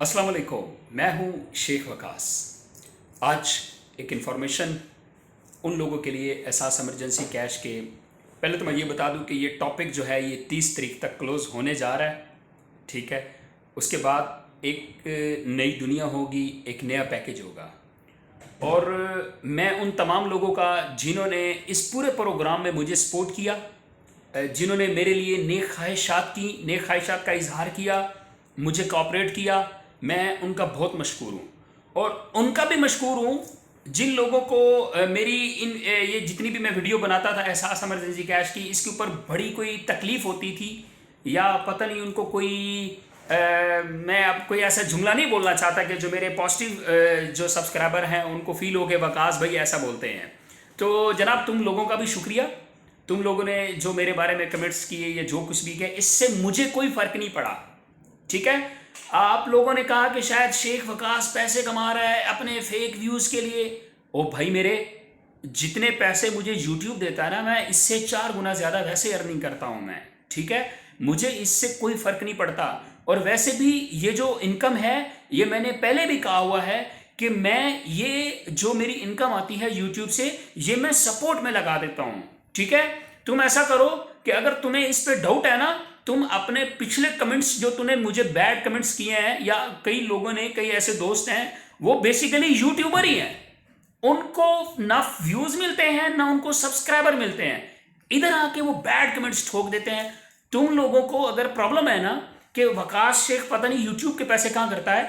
अस्सलाम वालेकुम, मैं हूं शेख वकास। आज एक इन्फॉर्मेशन उन लोगों के लिए एहसास इमरजेंसी कैश के। पहले तो मैं ये बता दूं कि ये टॉपिक जो है ये 30 तारीख तक क्लोज़ होने जा रहा है, ठीक है। उसके बाद एक नई दुनिया होगी, एक नया पैकेज होगा। और मैं उन तमाम लोगों का जिन्होंने इस पूरे प्रोग्राम में मुझे सपोर्ट किया, जिन्होंने मेरे लिए नेक ख्वाहिशात का इजहार किया, मुझे कोऑपरेट किया, मैं उनका बहुत मशकूर हूँ। और उनका भी मशकूर हूँ जिन लोगों को मेरी ये जितनी भी मैं वीडियो बनाता था एहसास इमरजेंसी कैश की, इसके ऊपर बड़ी कोई तकलीफ़ होती थी या पता नहीं उनको कोई मैं अब कोई ऐसा जुमला नहीं बोलना चाहता कि जो मेरे पॉजिटिव जो सब्सक्राइबर हैं उनको फील हो के वकास भाई ऐसा बोलते हैं। तो जनाब तुम लोगों का भी शुक्रिया, तुम लोगों ने जो मेरे बारे में कमेंट्स किए या जो कुछ भी किया, इससे मुझे कोई फ़र्क नहीं पड़ा, ठीक है। आप लोगों ने कहा कि शायद शेख वकास पैसे कमा रहा है अपने फेक व्यूज़ के लिए। ओ भाई मेरे, जितने पैसे मुझे यूट्यूब देता है ना, मैं इससे 4 गुना ज़्यादा वैसे अर्निंग करता हूँ मैं, ठीक है। मुझे इससे कोई फ़र्क नहीं पड़ता। और वैसे भी ये जो इनकम है, ये मैंने पहले भी कहा हुआ है कि मैं ये जो मेरी इनकम आती है यूट्यूब से, ये मैं सपोर्ट में लगा देता हूँ, ठीक है। तुम ऐसा करो कि अगर तुम्हें इस पे डाउट है ना, तुम अपने पिछले कमेंट्स जो तूने मुझे बैड कमेंट्स किए हैं, या कई लोगों ने, कई ऐसे दोस्त हैं वो बेसिकली यूट्यूबर ही हैं, उनको ना व्यूज मिलते हैं ना उनको सब्सक्राइबर मिलते हैं, इधर आके वो बैड कमेंट्स ठोक देते हैं। तुम लोगों को अगर प्रॉब्लम है ना कि वकास शेख पता नहीं यूट्यूब के पैसे कहां करता है,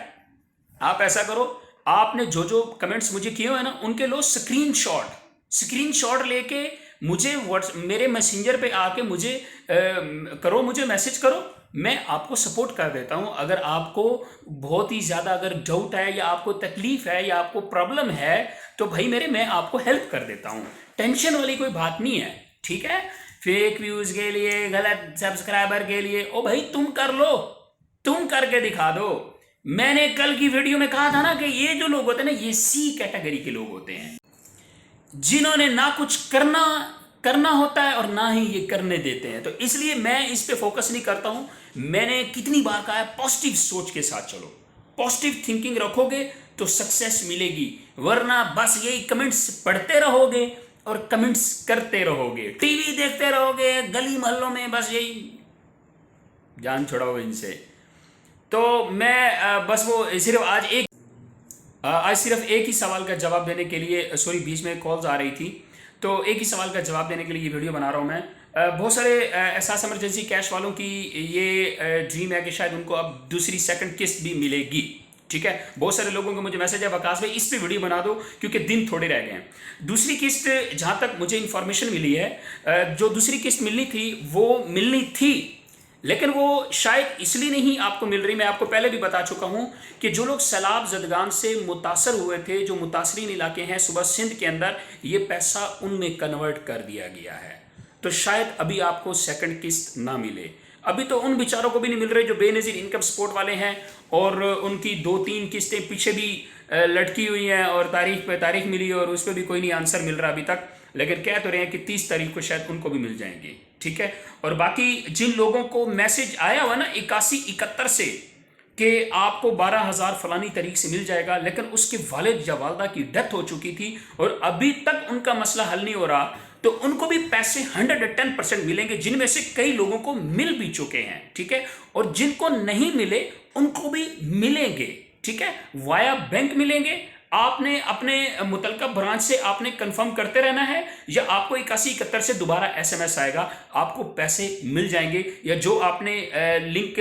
आप ऐसा करो, आपने जो जो कमेंट्स मुझे किए हुए हैं ना, उनके लो स्क्रीनशॉट लेके मुझे मेरे मैसेंजर पे आके मुझे करो, मुझे मैसेज करो, मैं आपको सपोर्ट कर देता हूं। अगर आपको बहुत ही ज़्यादा अगर डाउट है या आपको तकलीफ है या आपको प्रॉब्लम है तो भाई मेरे, मैं आपको हेल्प कर देता हूं। टेंशन वाली कोई बात नहीं है, ठीक है। फेक व्यूज़ के लिए, गलत सब्सक्राइबर के लिए, ओ भाई तुम कर लो, तुम करके दिखा दो। मैंने कल की वीडियो में कहा था ना कि ये जो लोग होते हैं ना, ये सी कैटेगरी के लोग होते हैं, जिन्होंने ना कुछ करना होता है और ना ही ये करने देते हैं। तो इसलिए मैं इस पे फोकस नहीं करता हूं। मैंने कितनी बार कहा है, पॉजिटिव सोच के साथ चलो, पॉजिटिव थिंकिंग रखोगे तो सक्सेस मिलेगी, वरना बस यही कमेंट्स पढ़ते रहोगे और कमेंट्स करते रहोगे, टीवी देखते रहोगे, गली मोहल्लों में बस यही, जान छुड़ाओ इनसे। तो मैं बस वो सिर्फ आज सिर्फ एक ही सवाल का जवाब देने के लिए, सॉरी बीच में कॉल्स आ रही थी, तो एक ही सवाल का जवाब देने के लिए ये वीडियो बना रहा हूँ मैं। बहुत सारे एहसास इमरजेंसी कैश वालों की ये ड्रीम है कि शायद उनको अब दूसरी सेकंड किस्त भी मिलेगी, ठीक है। बहुत सारे लोगों को मुझे मैसेज है, वकास भाई इस पे वीडियो बना दो क्योंकि दिन थोड़े रह गए हैं। दूसरी किस्त जहाँ तक मुझे इन्फॉर्मेशन मिली है, जो दूसरी किस्त मिलनी थी वो मिलनी थी, लेकिन वो शायद इसलिए नहीं आपको मिल रही। मैं आपको पहले भी बता चुका हूं कि जो लोग सैलाब ज़दगान से मुतासर हुए थे, जो मुतासरीन इलाके हैं सुबह सिंध के अंदर, ये पैसा उनमें कन्वर्ट कर दिया गया है। तो शायद अभी आपको सेकंड किस्त ना मिले। अभी तो उन बेचारों को भी नहीं मिल रहे जो बेनज़ीर इनकम सपोर्ट वाले हैं और उनकी 2-3 किस्तें पीछे भी लटकी हुई हैं और तारीख पे तारीख मिली और उस पर भी कोई नहीं आंसर मिल रहा अभी तक। लेकिन कह तो रहे हैं कि 30 तारीख को शायद उनको भी मिल जाएंगे, ठीक है। और बाकी जिन लोगों को मैसेज आया हुआ ना 81-71 से कि आपको 12,000 फलानी तारीख से मिल जाएगा, लेकिन उसके वालिद या वालदा की डेथ हो चुकी थी और अभी तक उनका मसला हल नहीं हो रहा, तो उनको भी पैसे 110% मिलेंगे, जिनमें से कई लोगों को मिल भी चुके हैं, ठीक है। और जिनको नहीं मिले उनको भी मिलेंगे, ठीक है, वाया बैंक मिलेंगे। आपने अपने मुतलका ब्रांच से आपने कंफर्म करते रहना है, या आपको 81-71 से दोबारा एसएमएस आएगा, आपको पैसे मिल जाएंगे। या जो आपने लिंक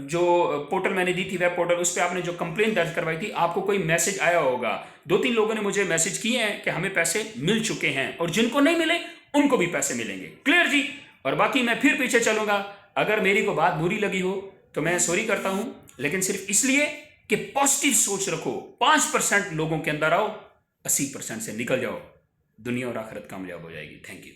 जो पोर्टल मैंने दी थी, वेब पोर्टल, उस पर आपने जो कंप्लेन दर्ज करवाई थी, आपको कोई मैसेज आया होगा। 2-3 लोगों ने मुझे मैसेज किए हैं कि हमें पैसे मिल चुके हैं, और जिनको नहीं मिले उनको भी पैसे मिलेंगे। क्लियर जी। और बाकी मैं फिर पीछे चलूंगा, अगर मेरी को बात बुरी लगी हो तो मैं सॉरी करता हूं, लेकिन सिर्फ इसलिए कि पॉजिटिव सोच रखो। 5% लोगों के अंदर आओ, 80% से निकल जाओ, दुनिया और आखिरत कामयाब हो जाएगी। Thank you.